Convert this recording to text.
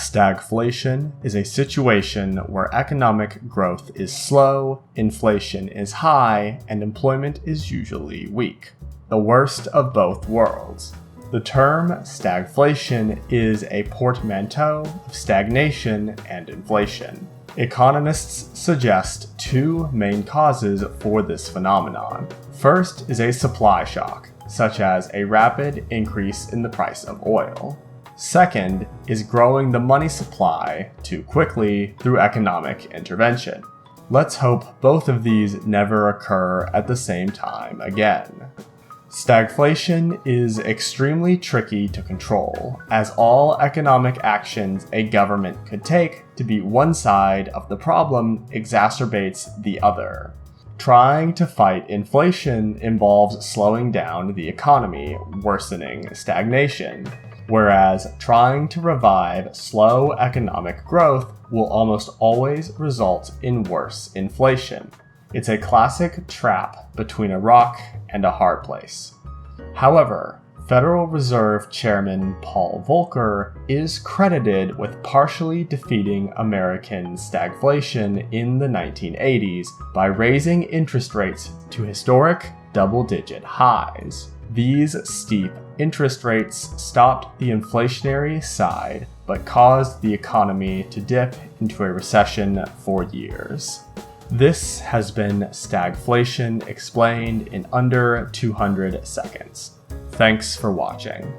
Stagflation is a situation where economic growth is slow, inflation is high, and employment is usually weak. The worst of both worlds. The term stagflation is a portmanteau of stagnation and inflation. Economists suggest two main causes for this phenomenon. First is a supply shock, such as a rapid increase in the price of oil. Second is growing the money supply too quickly through economic intervention. Let's hope both of these never occur at the same time again. Stagflation is extremely tricky to control, as all economic actions a government could take to beat one side of the problem exacerbates the other. Trying to fight inflation involves slowing down the economy, worsening stagnation, whereas trying to revive slow economic growth will almost always result in worse inflation. It's a classic trap between a rock and a hard place. However, Federal Reserve Chairman Paul Volcker is credited with partially defeating American stagflation in the 1980s by raising interest rates to historic double-digit highs. These steep interest rates stopped the inflationary side, but caused the economy to dip into a recession for years. This has been Stagflation Explained in under 200 seconds. Thanks for watching.